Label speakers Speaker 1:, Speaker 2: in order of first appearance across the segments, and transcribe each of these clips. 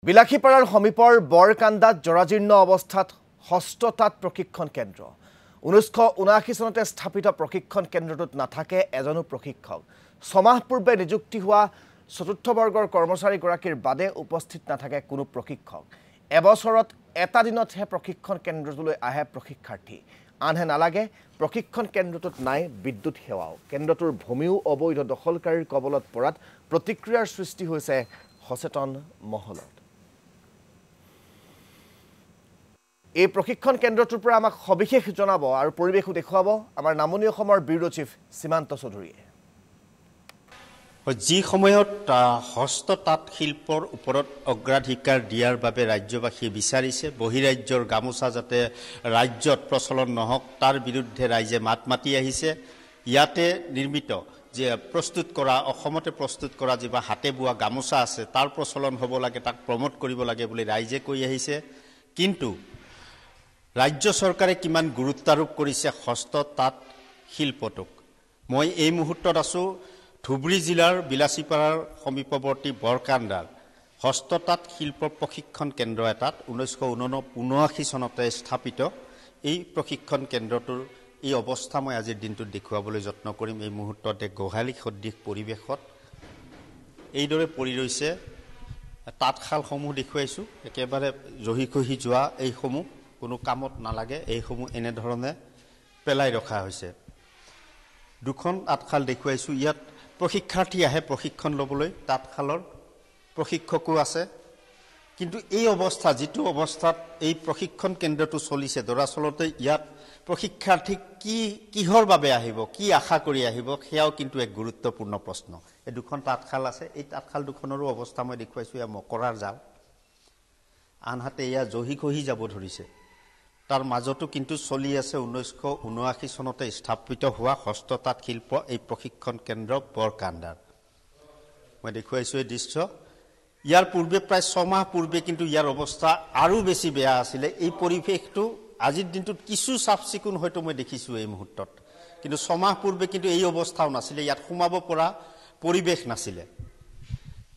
Speaker 1: বিলাসীপাৰাৰ সমীপৰ বৰকান্দাত জৰাজীৰ্ণ অৱস্থাত হস্ততাঁত প্ৰশিক্ষণ কেন্দ্ৰ 1979 চনতে স্থাপিত প্ৰশিক্ষণ কেন্দ্ৰটোত নাথাকে এজনো প্ৰশিক্ষক ছমাহ পূৰ্বে নিযুক্তি হোৱা চতুৰ্থ বৰ্গৰ কৰ্মচাৰীগৰাকীৰ বাদে উপস্থিত নাথাকে কোনো প্ৰশিক্ষক এবছৰত এটা দিনতহে প্ৰশিক্ষণ কেন্দ্ৰটোলৈ আহে প্ৰশিক্ষাৰ্থী আনহে নালাগে প্ৰশিক্ষণ কেন্দ্ৰটোত নাই বিদ্যুৎ সেৱাও কেন্দ্ৰটোৰ ভূমিও অবৈধ দখলকাৰীৰ কবলত পৰাত প্ৰতিক্ৰিয়াৰ সৃষ্টি হৈছে সচেতন মহলত এই প্ৰশিক্ষণ কেন্দ্ৰটোৰ পৰা আমাক সবিশেষ জনাব আৰু পৰিবেশও দেখুৱাব আমাৰ নামনি অসমৰ ব্যুৰো চিফ সীমান্ত চৌধুৰীয়ে
Speaker 2: যি সময়ত হস্ততাঁত শিল্পৰ ওপৰত অগ্ৰাধিকাৰ দিয়াৰ বাবে ৰাজ্যবাসীয়ে বিচাৰিছে বহিৰাজ্যৰ গামোচা যাতে ৰাজ্যত প্ৰচলন নহওক তাৰ বিৰুদ্ধে ৰাইজে মাত মাতি আহিছে ইয়াতে নিৰ্মিত যে প্ৰস্তুত কৰা অসমতে প্ৰস্তুত কৰা যিবা হাতে বোৱা গামোচা আছে তাৰ প্ৰচলন হ'ব লাগে তাক প্ৰমোট কৰিব লাগে বুলি ৰাইজে কৈ আহিছে কিন্তু ৰাজ্য চৰকাৰে কিমান গুৰুত্ব আৰোপ কৰিছে হস্ততাঁত শিল্পটোক মই এই মুহূৰ্তত আছো ধুবুৰী জিলাৰ বিলাসীপাৰাৰ সমীপৱৰ্তী বৰকান্দাৰ হস্ততাঁত শিল্প প্ৰশিক্ষণ কেন্দ্ৰ এটাত 1979 চনতে স্থাপিত এই প্ৰশিক্ষণ কেন্দ্ৰটোৰ এই অৱস্থা মই আজিৰ দিনটোত দেখুৱাবলৈ যত্ন কৰিম এই মুহূৰ্ততে গোহালি সদৃশ পৰিৱেশত এইদৰে পৰি ৰৈছে তাঁতশালসমূহ দেখুৱাইছো একেবাৰে জহিখহি যোৱা এইসমূহ কোনো কামত নালাগে এইসমূহ এনেধৰণে পেলাই ৰখা হৈছে দুখন তাঁতশাল দেখুৱাইছো ইয়াত প্ৰশিক্ষাৰ্থী আহে প্ৰশিক্ষণ ল'বলৈ তাঁতশালৰ প্ৰশিক্ষকো আছে কিন্তু এই অৱস্থা যিটো অৱস্থাত এই প্ৰশিক্ষণ কেন্দ্ৰটো চলিছে দৰাচলতে ইয়াত প্ৰশিক্ষাৰ্থী কিহৰ বাবে আহিব কি আশা কৰি আহিব সেয়াও কিন্তু এক গুৰুত্বপূৰ্ণ প্ৰশ্ন এই দুখন তাঁতশাল আছে এই তাঁতশাল দুখনৰো অৱস্থা মই দেখুৱাইছো এয়া মকৰাৰ জাল আনহাতে এয়া জহিখহি যাব ধৰিছে তাৰ মাজতো কিন্তু চলি আছে 1979 চনতে স্থাপিত হোৱা হস্ততাঁত শিল্প এই প্ৰশিক্ষণ কেন্দ্ৰ বৰকান্দাৰ মই দেখুৱাইছো এই দৃশ্য ইয়াৰ পূৰ্বে প্ৰায় 6 মাহ পূৰ্বে কিন্তু ইয়াৰ অৱস্থা আৰু বেছি বেয়া আছিল এই পৰিৱেশটো আজিৰ দিনটোত কিছু চাফচিকুণ হয়তো মই দেখিছো এই মুহূৰ্তত কিন্তু 6 মাহ পূৰ্বে কিন্তু এই অৱস্থাও নাছিল ইয়াত সোমাব পৰা পৰিৱেশ নাছিল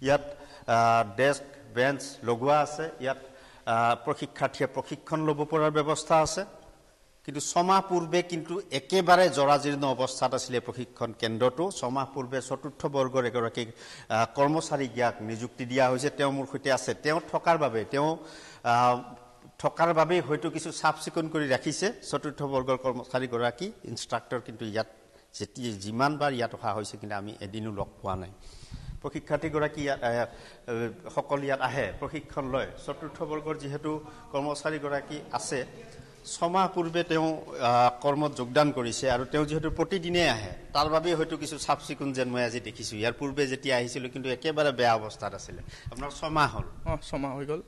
Speaker 2: ইয়াত ডেস্ক বেঞ্চ লগোৱা আছে ইয়াত প্ৰশিক্ষাৰ্থীয়ে প্ৰশিক্ষণ ল'ব পৰাৰ ব্যৱস্থা আছে কিন্তু 6 মাহ পূৰ্বে কিন্তু একেবাৰে জৰাজীৰ্ণ অৱস্থাত আছিল প্ৰশিক্ষণ কেন্দ্ৰটো 6 মাহ পূৰ্বে চতুৰ্থ বৰ্গৰ এগৰাকী কৰ্মচাৰী জ্ঞাক নিযুক্তি দিয়া হৈছে তেওঁ মোৰ সৈতে আছে তেওঁ থকাৰ বাবে হয়তো কিছু চাফচিকুণ কৰি ৰাখিছে চতুৰ্থ বৰ্গৰ কৰ্মচাৰীগৰাকী ইনষ্ট্ৰাক্টৰ কিন্তু ইয়াত যিমানবাৰ ইয়াত অহা হৈছে কিন্তু আমি এদিনো লগ পোৱা নাই প্ৰশিক্ষাৰ্থীগৰাকী সকল ইয়াত আহে প্ৰশিক্ষণ লয় চতুৰ্থ বৰ্গৰ যিহেতু কৰ্মচাৰীগৰাকী আছে 6 মাহ পূৰ্বে তেওঁ কৰ্মত যোগদান কৰিছে আৰু তেওঁ যিহেতু প্ৰতিদিনে আহে তাৰ বাবে হয়তো কিছু চাফচিকুণ যেন মই আজি দেখিছো ইয়াৰ পূৰ্বে যেতিয়া আহিছিল কিন্তু একেবাৰে বেয়া অৱস্থাত আছিল আপোনাৰ 6 মাহ হ'ল
Speaker 3: 6 মাহ হৈ গ'ল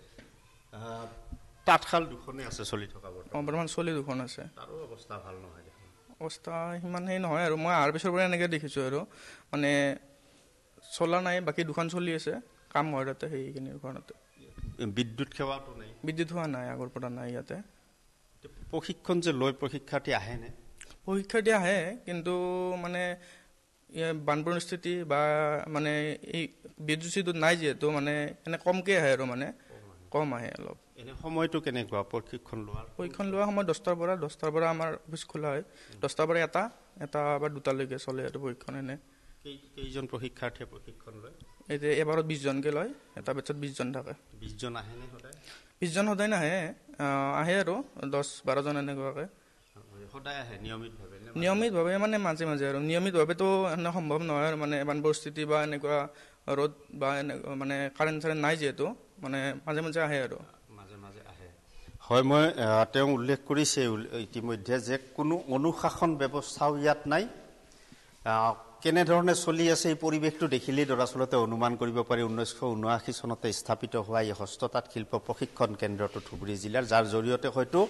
Speaker 2: তাঁতশাল দুখনে আছে চলি থকা
Speaker 3: বৰ্তমান চলি দুখন আছে
Speaker 2: তাৰো অৱস্থা ভাল নহয়
Speaker 3: অৱস্থা সিমান সেই নহয় আৰু মই আহাৰ পিছৰ পৰা এনেকৈ দেখিছো আৰু মানে চলা নাই বাকী দুখন চলি আছে কাম হয় তাতে সেইখিনি ঘৰতে
Speaker 2: বিদ্যুৎ সেৱাটো নাই
Speaker 3: বিদ্যুৎ হোৱা নাই আগৰ পৰা নাই ইয়াতে
Speaker 2: প্ৰশিক্ষণ যে লৈ প্ৰশিক্ষাৰ্থী আহে নে
Speaker 3: প্ৰশিক্ষাৰ্থী আহে কিন্তু মানে বান পৰিস্থিতি বা মানে এই বিদ্যুৎ নাই যিহেতু মানে এনে কমকৈ আহে আৰু মানে কম আহে অলপ
Speaker 2: এনে সময়টো কেনেকুৱা প্ৰশিক্ষণ লোৱা
Speaker 3: সময় 10টাৰ পৰা আমাৰ অফিচ খোলা হয় 10টাৰ পৰা এটা বা 2টালৈকে চলে আৰু প্ৰশিক্ষণ এনে
Speaker 2: কেইজন প্ৰশিক্ষাৰ্থীয়ে প্ৰশিক্ষণ লয়
Speaker 3: এতিয়া এবাৰত 20 জনকে লয় এটা বেচত 20 জন থাকে
Speaker 2: 20 জন আহে নে সদায়
Speaker 3: 20 জন সদায় নাহে আহে আৰু 10-12 জন এনেকুৱাকে
Speaker 2: সদায় আহে
Speaker 3: নিয়মিতভাৱে মানে মাজে মাজে আৰু নিয়মিতভাৱেতো এনে সম্ভৱ নহয় আৰু মানে বান পৰিস্থিতি বা এনেকুৱা ৰ'দ বা মানে কাৰেণ্ট নাই যিহেতু মানে মাজে মাজে আহে আৰু
Speaker 2: হয় মই তেওঁ উল্লেখ কৰিছে ইতিমধ্যে যে কোনো অনুশাসন ব্যৱস্থাও ইয়াত নাই কেনেধৰণে চলি আছে এই পৰিৱেশটো দেখিলেই দৰাচলতে অনুমান কৰিব পাৰি 1979 চনতে স্থাপিত হোৱা এই হস্ততাঁত শিল্প প্ৰশিক্ষণ কেন্দ্ৰটো ধুবুৰী জিলাৰ যাৰ জৰিয়তে হয়তো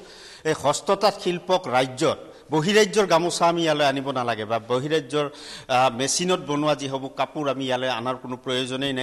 Speaker 2: এই হস্ততাঁত শিল্পক ৰাজ্যত বহিৰাজ্যৰ গামোচা আমি ইয়ালৈ আনিব নালাগে বা বহিৰাজ্যৰ মেচিনত বনোৱা যিসমূহ কাপোৰ আমি ইয়ালৈ আনাৰ কোনো প্ৰয়োজনেই নাই